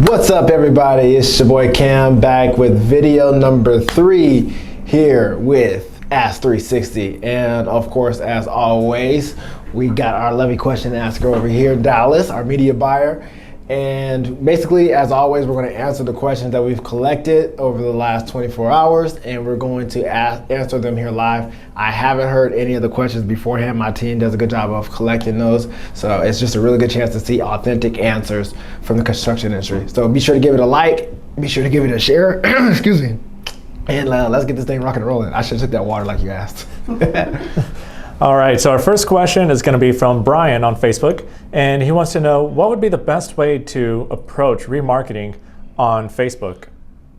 What's up, everybody? It's your boy Cam back with video number 3 here with Ask360. And of course, as always, we got our lovely question asker over here, Dallas, our media buyer. And basically, as always, we're going to answer the questions that we've collected over the last 24 hours, and we're going to answer them here live. I haven't heard any of the questions beforehand. My team does a good job of collecting those, so it's just a really good chance to see authentic answers from the construction industry. So be sure to give it a like, be sure to give it a share, excuse me, and let's get this thing rocking and rolling. I should have took that water like you asked. All right, so our first question is going to be from Brian on Facebook, and he wants to know what would be the best way to approach remarketing on Facebook?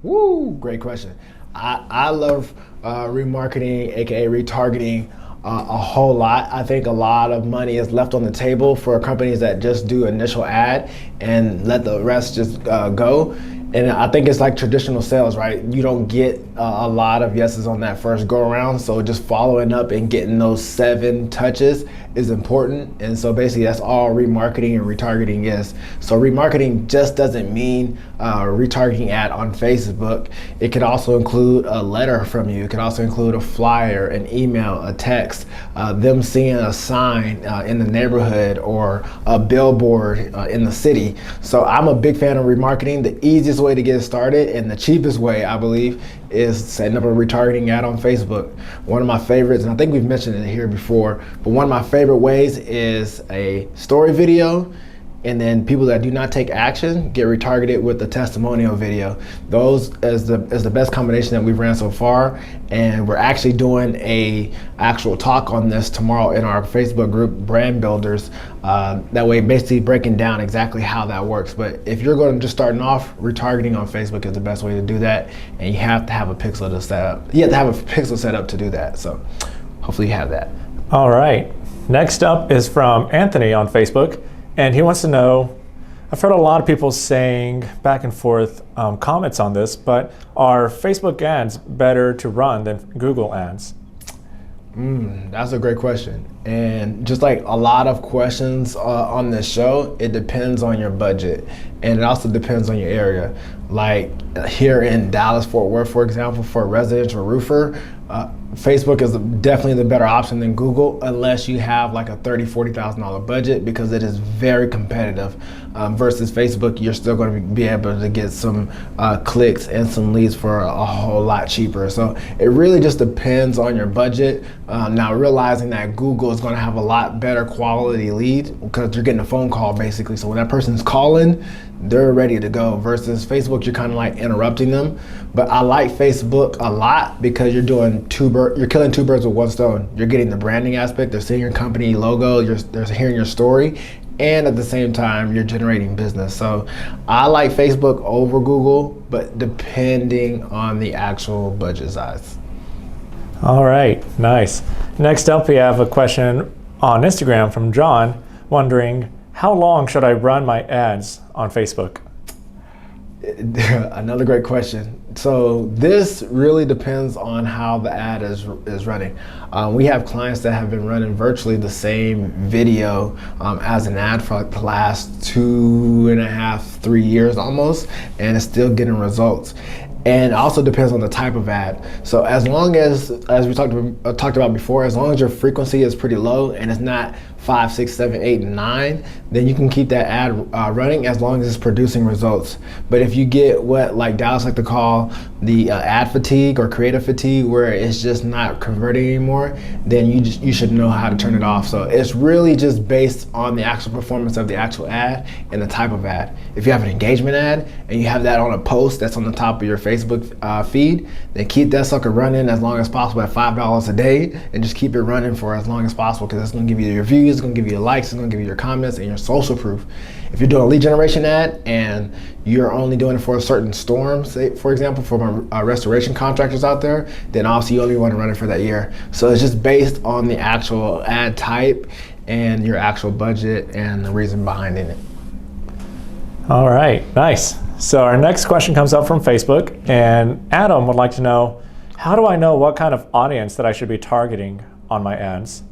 Woo, great question. I love remarketing, aka retargeting, a whole lot. I think a lot of money is left on the table for companies that just do initial ad and let the rest just go. And I think it's like traditional sales, right? You don't get a lot of yeses on that first go around. So just following up and getting those 7 touches is important. And so basically that's all remarketing and retargeting is. So remarketing just doesn't mean retargeting ad on Facebook. It could also include a letter from you. It could also include a flyer, an email, a text, them seeing a sign in the neighborhood or a billboard in the city. So I'm a big fan of remarketing. The easiest way to get started and the cheapest way, I believe, is setting up a retargeting ad on Facebook. One of my favorites, and I think we've mentioned it here before, but one of my favorite ways is a story video, and then people that do not take action get retargeted with the testimonial video. Those is the best combination that we've ran so far, and we're actually doing a actual talk on this tomorrow in our Facebook group, Brand Builders. That way, basically breaking down exactly how that works. But if you're going to just starting off, retargeting on Facebook is the best way to do that, and you have to have a pixel to set up. You have to have a pixel set up to do that. So hopefully you have that. All right, next up is from Anthony on Facebook. And he wants to know, I've heard a lot of people saying back and forth comments on this, but are Facebook ads better to run than Google ads? That's a great question. And just like a lot of questions on this show, it depends on your budget. And it also depends on your area. Like here in Dallas, Fort Worth, for example, for a residential roofer, Facebook is definitely the better option than Google, unless you have like a $30,000, $40,000 budget, because it is very competitive. Versus Facebook, you're still going to be able to get some clicks and some leads for a whole lot cheaper. So it really just depends on your budget. Now realizing that Google is going to have a lot better quality lead because you're getting a phone call basically. So when that person's calling, they're ready to go. Versus Facebook, you're kind of like interrupting them. But I like Facebook a lot because you're doing you're killing 2 birds with 1 stone. You're getting the branding aspect, they're seeing your company logo, they're hearing your story, and at the same time, you're generating business. So I like Facebook over Google, but depending on the actual budget size. All right, nice. Next up, we have a question on Instagram from John, wondering, how long should I run my ads on Facebook? Another great question. So this really depends on how the ad is running. We have clients that have been running virtually the same video as an ad for like the last 2.5, 3 years almost, and it's still getting results. And it also depends on the type of ad. So as long as we talked about before, as long as your frequency is pretty low and it's not 5, 6, 7, 8, and 9, then you can keep that ad running as long as it's producing results. But if you get what like Dallas like to call the ad fatigue or creative fatigue, where it's just not converting anymore, then you should know how to turn it off. So it's really just based on the actual performance of the actual ad and the type of ad. If you have an engagement ad and you have that on a post that's on the top of your Facebook feed, then keep that sucker running as long as possible at $5 a day, and just keep it running for as long as possible, because it's going to give you your views, it's going to give you your likes, it's going to give you your comments and your social proof. If you're doing a lead generation ad and you're only doing it for a certain storm, say for example for my restoration contractors out there, then obviously you only want to run it for that year. So it's just based on the actual ad type and your actual budget and the reason behind it. All right, nice. So our next question comes up from Facebook, and Adam would like to know, how do I know what kind of audience that I should be targeting on my ads?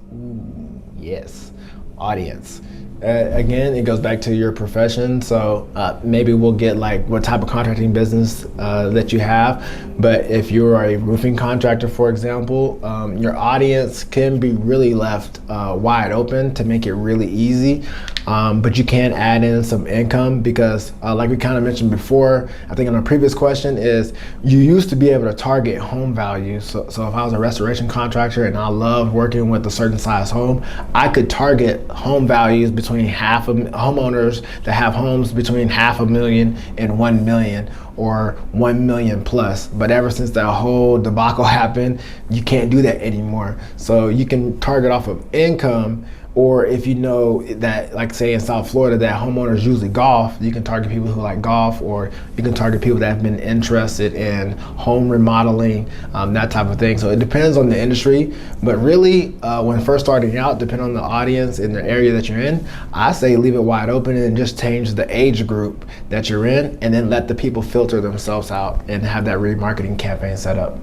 Yes, audience. Again, it goes back to your profession. So maybe we'll get like what type of contracting business that you have. But if you're a roofing contractor, for example, your audience can be really left wide open to make it really easy. But you can add in some income because like we kind of mentioned before, I think in our previous question is you used to be able to target home values. So if I was a restoration contractor and I love working with a certain size home, I could target home values between homeowners that have homes between $500,000 and $1 million or 1 million plus. But ever since that whole debacle happened, you can't do that anymore. So you can target off of income, or if you know that, like say in South Florida, that homeowners usually golf, you can target people who like golf, or you can target people that have been interested in home remodeling, that type of thing. So it depends on the industry, but really when first starting out, depending on the audience and the area that you're in, I say leave it wide open and just change the age group that you're in, and then let the people filter themselves out and have that remarketing campaign set up.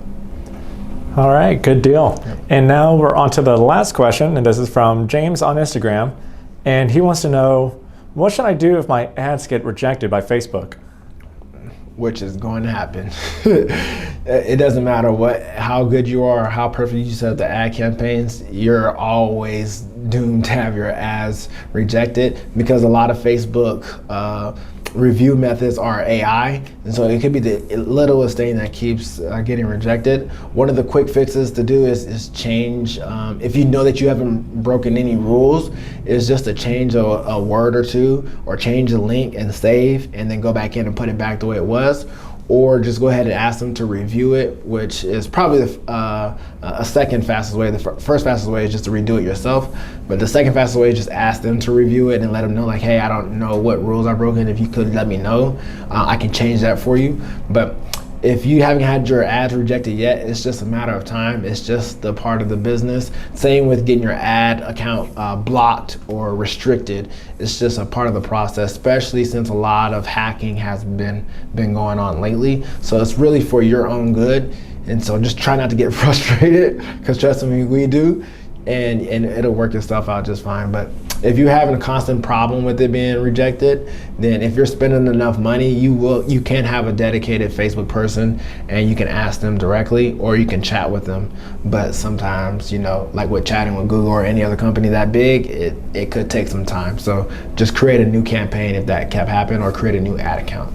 All right, good deal. Yep. And now we're on to the last question, and this is from James on Instagram. And he wants to know, what should I do if my ads get rejected by Facebook? Which is going to happen. It doesn't matter how good you are or how perfect you set up the ad campaigns, you're always doomed to have your ads rejected, because a lot of Facebook review methods are AI, and so it could be the littlest thing that keeps getting rejected. One of the quick fixes to do is change, if you know that you haven't broken any rules, is just to change a word or two, or change the link and save, and then go back in and put it back the way it was. Or just go ahead and ask them to review it, which is probably a second fastest way. The first fastest way is just to redo it yourself, but the second fastest way is just ask them to review it and let them know, like, hey, I don't know what rules are broken. If you could let me know, I can change that for you. But if you haven't had your ads rejected yet, it's just a matter of time. It's just the part of the business. Same with getting your ad account blocked or restricted. It's just a part of the process, especially since a lot of hacking has been going on lately. So it's really for your own good. And so just try not to get frustrated, because trust me, we do. And it'll work itself out just fine. But if you're having a constant problem with it being rejected, then if you're spending enough money, you can have a dedicated Facebook person and you can ask them directly, or you can chat with them. But sometimes, like with chatting with Google or any other company that big, it could take some time. So just create a new campaign if that kept happening, or create a new ad account.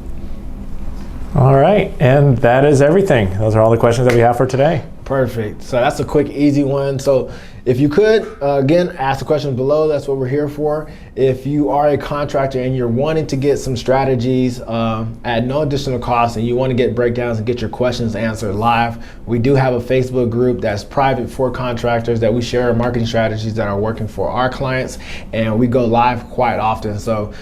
All right, and that is everything. Those are all the questions that we have for today. Perfect. So that's a quick, easy one. So if you could, again, ask the questions below. That's what we're here for. If you are a contractor and you're wanting to get some strategies at no additional cost, and you want to get breakdowns and get your questions answered live, we do have a Facebook group that's private for contractors that we share our marketing strategies that are working for our clients, and we go live quite often. So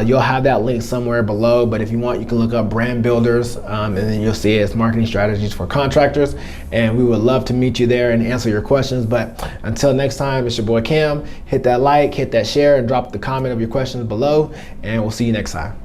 you'll have that link somewhere below, but if you want, you can look up brand builders, and then you'll see it's marketing strategies for contractors, and we would love to meet you there and answer your questions. But until next time, it's your boy Cam. Hit that like, hit that share, and drop the comment of your questions below, and we'll see you next time.